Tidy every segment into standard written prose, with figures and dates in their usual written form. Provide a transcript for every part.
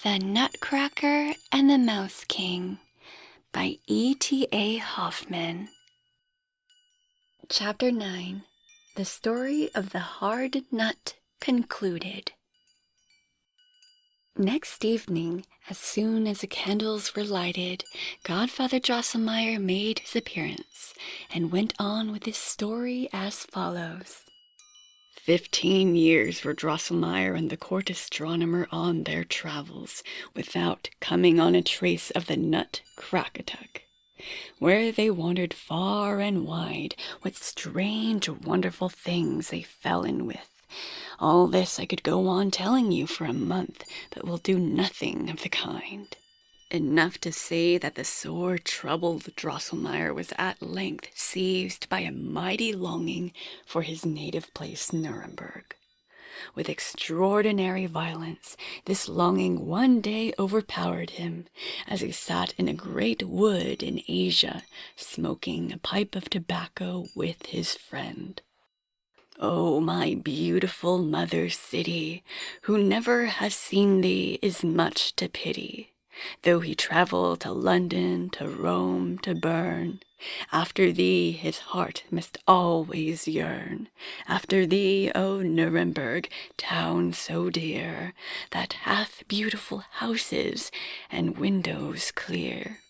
The Nutcracker and the Mouse King by ETA Hoffman. Chapter 9. The Story of the Hard Nut concluded. Next evening, as soon as the candles were lighted, Godfather Drosselmeyer made his appearance and went on with his story as follows. 15 years were Drosselmeyer and the court astronomer on their travels, without coming on a trace of the Nutcracker. Where they wandered far and wide, what strange, wonderful things they fell in with. All this I could go on telling you for a month, but will do nothing of the kind. Enough to say that the sore troubled Drosselmeyer was at length seized by a mighty longing for his native place, Nuremberg. With extraordinary violence, this longing one day overpowered him, as he sat in a great wood in Asia, smoking a pipe of tobacco with his friend. "Oh, my beautiful mother city, who never has seen thee is much to pity. Though he travel to London, to Rome, to Bern, after thee his heart must always yearn. After thee, O Nuremberg, town so dear, that hath beautiful houses and windows clear."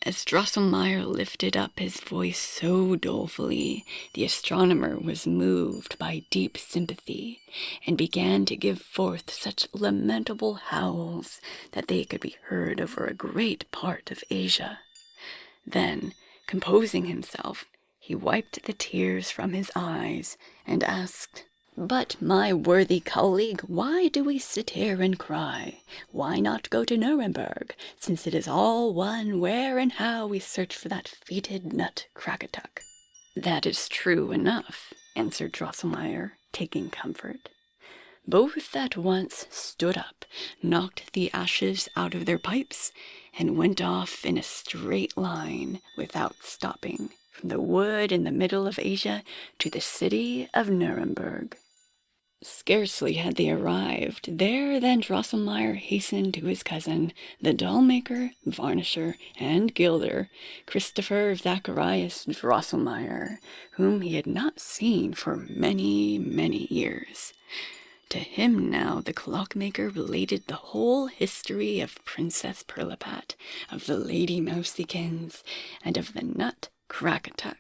As Drosselmeyer lifted up his voice so dolefully, the astronomer was moved by deep sympathy, and began to give forth such lamentable howls that they could be heard over a great part of Asia. Then, composing himself, he wiped the tears from his eyes, and asked, "But, my worthy colleague, why do we sit here and cry? Why not go to Nuremberg, since it is all one where and how we search for that fated Nutcracker?" "That is true enough," answered Drosselmeyer, taking comfort. Both at once stood up, knocked the ashes out of their pipes, and went off in a straight line, without stopping, from the wood in the middle of Asia to the city of Nuremberg. Scarcely had they arrived there than Drosselmeyer hastened to his cousin, the doll-maker, varnisher, and gilder, Christopher Zacharias Drosselmeyer, whom he had not seen for many, many years. To him now the clockmaker related the whole history of Princess Pirlipat, of the Lady Mousikins, and of the Nutcracker,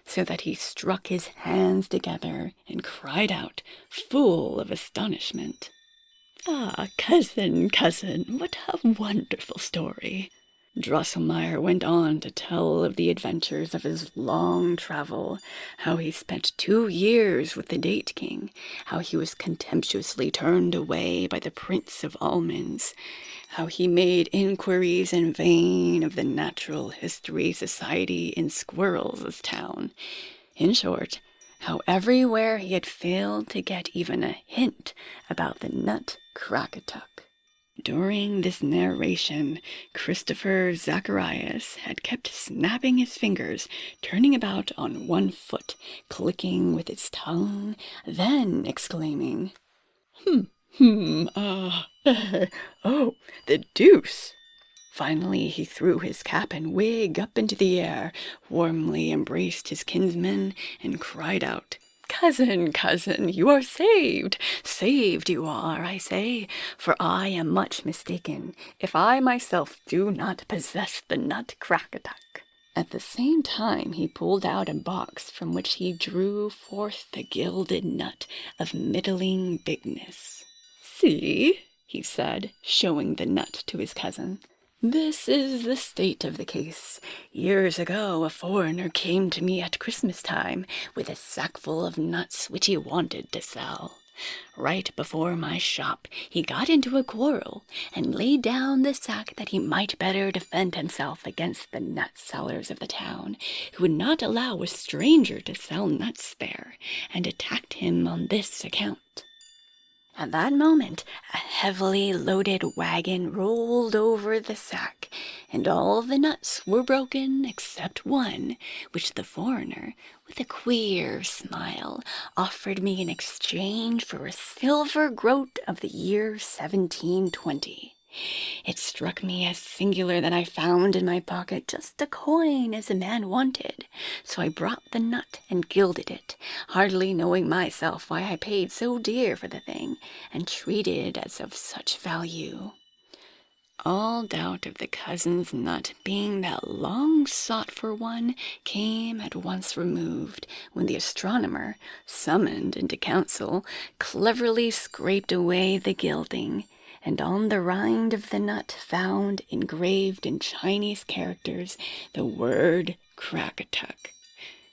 so that he struck his hands together and cried out, full of astonishment, "Ah, cousin, what a wonderful story!" Drosselmeyer went on to tell of the adventures of his long travel, how he spent 2 years with the Date King, how he was contemptuously turned away by the Prince of Almonds, how he made inquiries in vain of the Natural History Society in Squirrel's Town. In short, how everywhere he had failed to get even a hint about the Nutcracker. During this narration, Christopher Zacharias had kept snapping his fingers, turning about on one foot, clicking with his tongue, then exclaiming, oh, the deuce!" Finally he threw his cap and wig up into the air, warmly embraced his kinsman, and cried out, Cousin, you are saved! Saved you are, I say, for I am much mistaken if I myself do not possess the Nutcracker." At the same time he pulled out a box from which he drew forth the gilded nut of middling bigness. "See," he said, showing the nut to his cousin. "This is the state of the case. Years ago a foreigner came to me at Christmas time with a sackful of nuts which he wanted to sell. Right before my shop he got into a quarrel, and laid down the sack that he might better defend himself against the nut sellers of the town, who would not allow a stranger to sell nuts there, and attacked him on this account. At that moment, a heavily loaded wagon rolled over the sack, and all the nuts were broken except one, which the foreigner, with a queer smile, offered me in exchange for a silver groat of the year 1720. It struck me as singular that I found in my pocket just a coin as the man wanted, so I brought the nut and gilded it, hardly knowing myself why I paid so dear for the thing, and treated it as of such value. All doubt of the cousin's nut being that long-sought-for one came at once removed when the astronomer, summoned into council, cleverly scraped away the gilding, and on the rind of the nut found engraved in Chinese characters the word Crackatuck.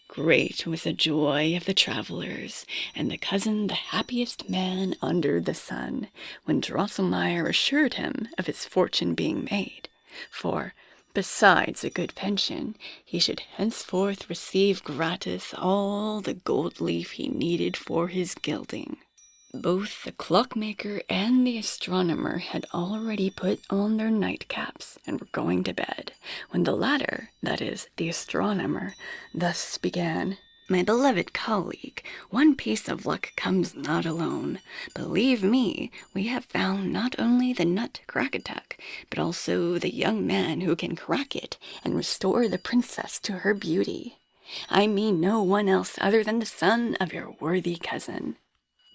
Great was the joy of the travelers, and the cousin the happiest man under the sun, when Drosselmeyer assured him of his fortune being made, for, besides a good pension, he should henceforth receive gratis all the gold leaf he needed for his gilding. Both the clockmaker and the astronomer had already put on their nightcaps and were going to bed, when the latter, that is, the astronomer, thus began. "My beloved colleague, one piece of luck comes not alone. Believe me, we have found not only the nut Crackatuck, but also the young man who can crack it and restore the princess to her beauty. I mean no one else other than the son of your worthy cousin.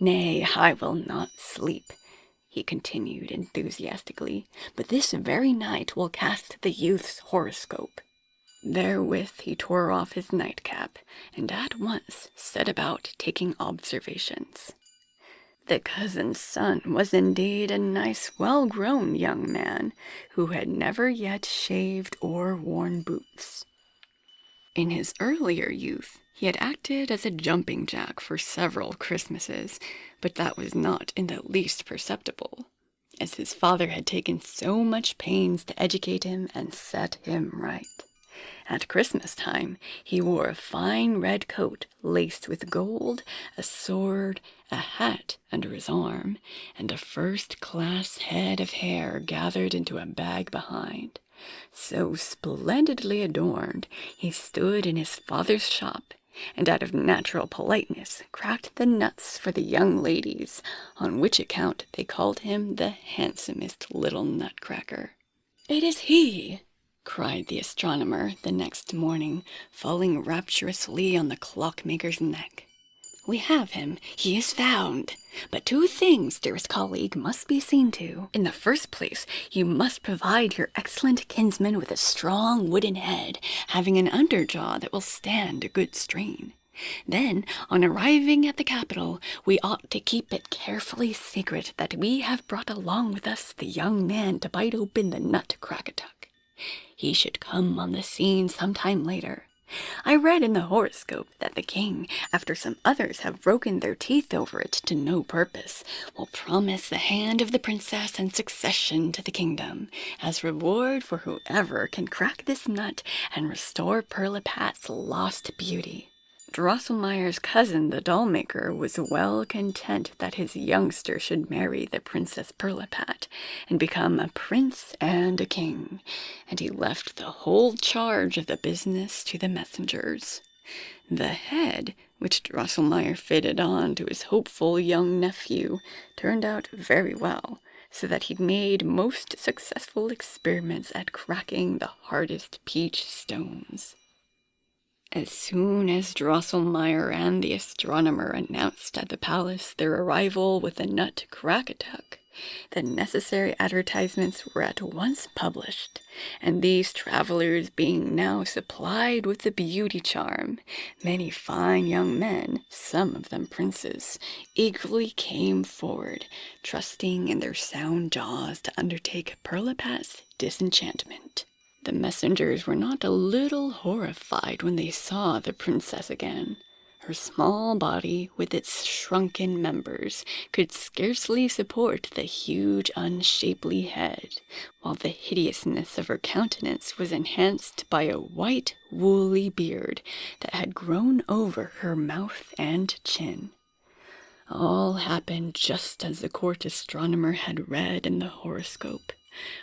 Nay, I will not sleep," he continued enthusiastically, "but this very night will cast the youth's horoscope." Therewith he tore off his nightcap, and at once set about taking observations. The cousin's son was indeed a nice, well-grown young man, who had never yet shaved or worn boots. In his earlier youth, he had acted as a jumping jack for several Christmases, but that was not in the least perceptible, as his father had taken so much pains to educate him and set him right. At Christmas time, he wore a fine red coat laced with gold, a sword, a hat under his arm, and a first-class head of hair gathered into a bag behind. So splendidly adorned, he stood in his father's shop, and out of natural politeness cracked the nuts for the young ladies, on which account they called him the handsomest little Nutcracker. "It is he!" cried the astronomer the next morning, falling rapturously on the clockmaker's neck. "We have him. He is found. But two things, dearest colleague, must be seen to. In the first place, you must provide your excellent kinsman with a strong wooden head, having an underjaw that will stand a good strain. Then, on arriving at the capital, we ought to keep it carefully secret that we have brought along with us the young man to bite open the nut Crackatuck. He should come on the scene some time later. I read in the horoscope that the king, after some others have broken their teeth over it to no purpose, will promise the hand of the princess and succession to the kingdom, as reward for whoever can crack this nut and restore Pirlipat's lost beauty." Drosselmeyer's cousin, the doll-maker, was well content that his youngster should marry the Princess Pirlipat and become a prince and a king, and he left the whole charge of the business to the messengers. The head, which Drosselmeyer fitted on to his hopeful young nephew, turned out very well, so that he made most successful experiments at cracking the hardest peach stones. As soon as Drosselmeyer and the astronomer announced at the palace their arrival with the nut Crackatuck, the necessary advertisements were at once published, and these travelers being now supplied with the beauty charm, many fine young men, some of them princes, eagerly came forward, trusting in their sound jaws to undertake Pirlipat's disenchantment. The messengers were not a little horrified when they saw the princess again. Her small body, with its shrunken members, could scarcely support the huge, unshapely head, while the hideousness of her countenance was enhanced by a white, woolly beard that had grown over her mouth and chin. All happened just as the court astronomer had read in the horoscope.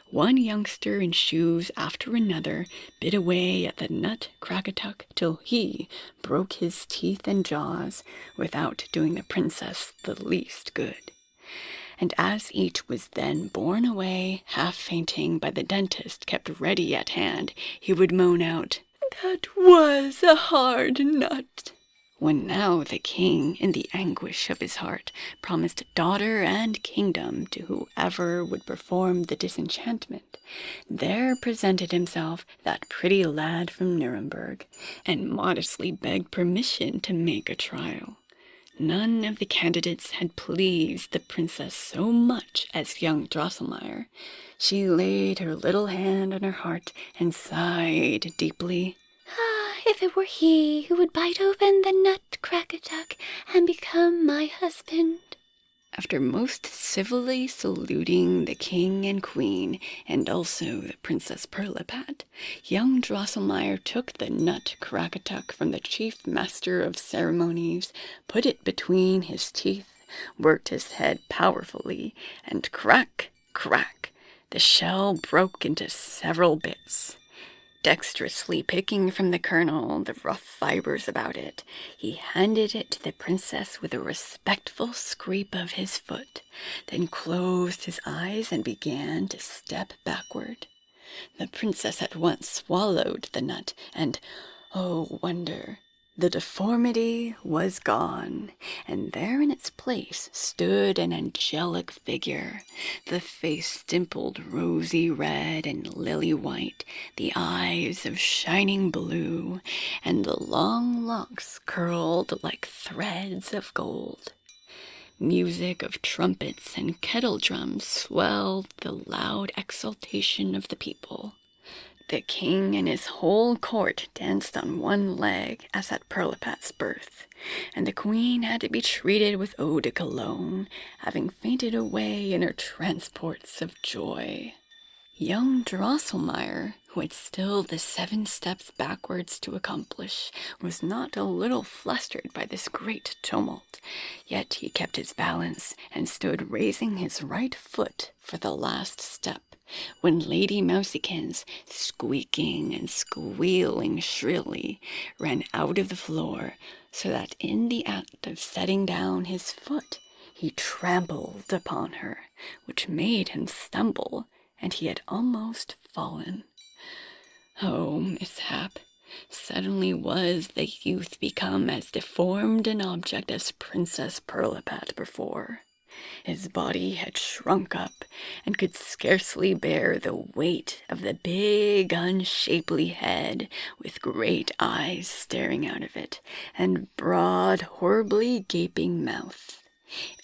One youngster in shoes after another bit away at the nut Crackatuck till he broke his teeth and jaws without doing the princess the least good. And as each was then borne away, half fainting, by the dentist kept ready at hand, he would moan out, "That was a hard nut." When now the king, in the anguish of his heart, promised daughter and kingdom to whoever would perform the disenchantment, there presented himself that pretty lad from Nuremberg, and modestly begged permission to make a trial. None of the candidates had pleased the princess so much as young Drosselmeyer. She laid her little hand on her heart and sighed deeply. "Ah, if it were he who would bite open the Nutcracker and become my husband." After most civilly saluting the king and queen, and also the Princess Pirlipat, young Drosselmeyer took the Nutcracker from the chief master of ceremonies, put it between his teeth, worked his head powerfully, and crack, crack, the shell broke into several bits. Dexterously picking from the kernel the rough fibers about it, he handed it to the princess with a respectful scrape of his foot, then closed his eyes and began to step backward. The princess at once swallowed the nut, and, oh wonder, the deformity was gone, and there in its place stood an angelic figure, the face dimpled rosy red and lily white, the eyes of shining blue, and the long locks curled like threads of gold. Music of trumpets and kettle drums swelled the loud exultation of the people. The king and his whole court danced on one leg as at Pirlipat's birth, and the queen had to be treated with eau de cologne, having fainted away in her transports of joy. Young Drosselmeyer, who had still the 7 steps backwards to accomplish, was not a little flustered by this great tumult, yet he kept his balance and stood raising his right foot for the last step, when Lady Mousykins, squeaking and squealing shrilly, ran out of the floor, so that in the act of setting down his foot, he trampled upon her, which made him stumble, and he had almost fallen. Oh, mishap! Suddenly was the youth become as deformed an object as Princess Pirlipat before. His body had shrunk up, and could scarcely bear the weight of the big, unshapely head, with great eyes staring out of it, and broad, horribly gaping mouth.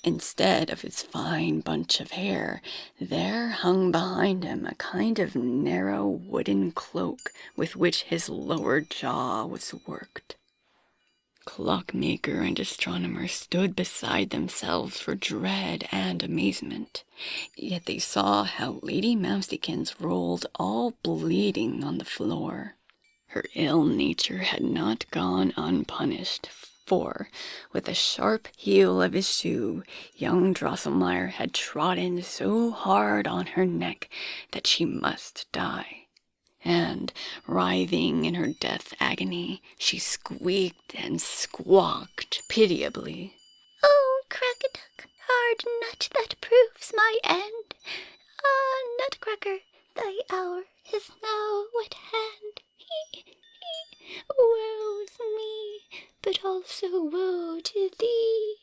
Instead of his fine bunch of hair, there hung behind him a kind of narrow wooden cloak with which his lower jaw was worked. Clockmaker and astronomer stood beside themselves for dread and amazement, yet they saw how Lady Mousykins rolled all bleeding on the floor. Her ill nature had not gone unpunished, for, with the sharp heel of his shoe, young Drosselmeyer had trodden so hard on her neck that she must die. And, writhing in her death agony, she squeaked and squawked pitiably. "Oh, Crack-a-Duck, hard nut that proves my end! Ah, Nutcracker, thy hour is now at hand. Woe's me, but also woe to thee,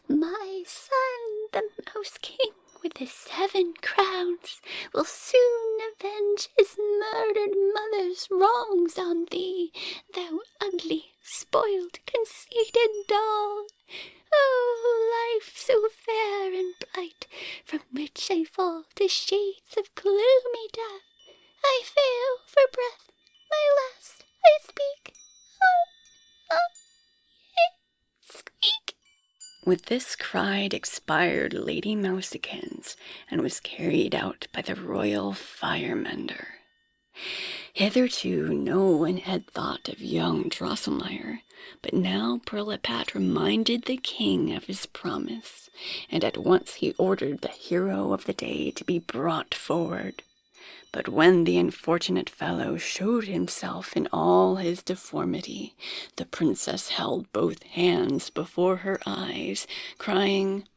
my son, the Mouse King, with his 7 crowns, will soon avenge his murdered mother's wrongs on thee, thou ugly, spoiled, conceited doll. Oh, life so fair and bright, from which I fall to shades of gloomy death. I fail for breath, my last I speak. Oh, squeak." With this cried expired Lady Mousykins, and was carried out by the royal firemender. Hitherto no one had thought of young Drosselmeyer, but now Pirlipat reminded the king of his promise, and at once he ordered the hero of the day to be brought forward. But when the unfortunate fellow showed himself in all his deformity, the princess held both hands before her eyes, crying,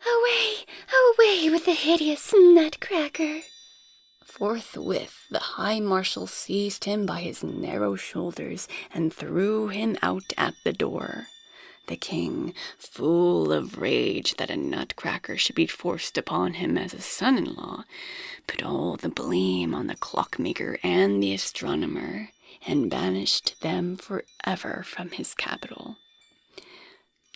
Away, away with the hideous Nutcracker! Forthwith the High Marshal seized him by his narrow shoulders and threw him out at the door. The king, full of rage that a Nutcracker should be forced upon him as a son-in-law, put all the blame on the clockmaker and the astronomer, and banished them forever from his capital.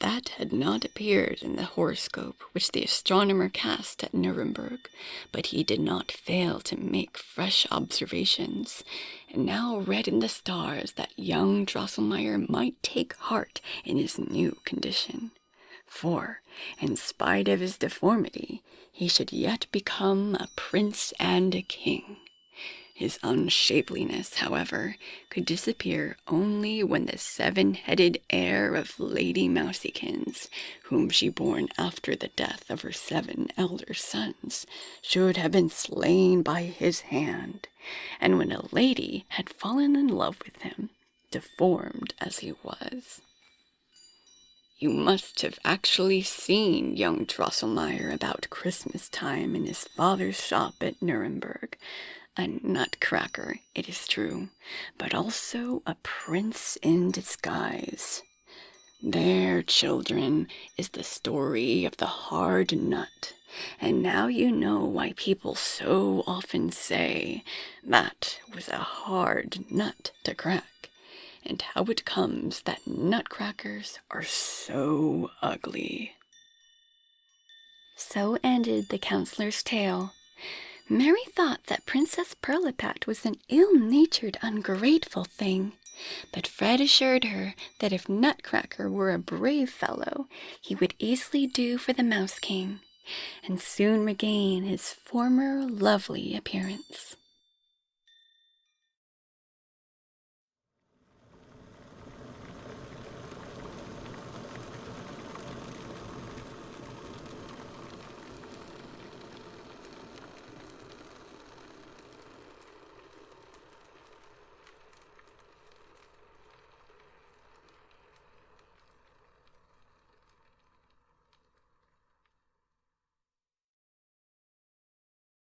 That had not appeared in the horoscope which the astronomer cast at Nuremberg, but he did not fail to make fresh observations, and now read in the stars that young Drosselmeyer might take heart in his new condition. For, in spite of his deformity, he should yet become a prince and a king. His unshapeliness, however, could disappear only when the 7-headed heir of Lady Mousykins, whom she bore after the death of her 7 elder sons, should have been slain by his hand, and when a lady had fallen in love with him, deformed as he was. You must have actually seen young Drosselmeyer about Christmas time in his father's shop at Nuremberg. A Nutcracker, it is true, but also a prince in disguise. There, children, is the story of the hard nut, and now you know why people so often say, "That was a hard nut to crack," and how it comes that nutcrackers are so ugly. So ended the counselor's tale. Mary thought that Princess Pirlipat was an ill-natured, ungrateful thing, but Fred assured her that if Nutcracker were a brave fellow, he would easily do for the Mouse King, and soon regain his former lovely appearance.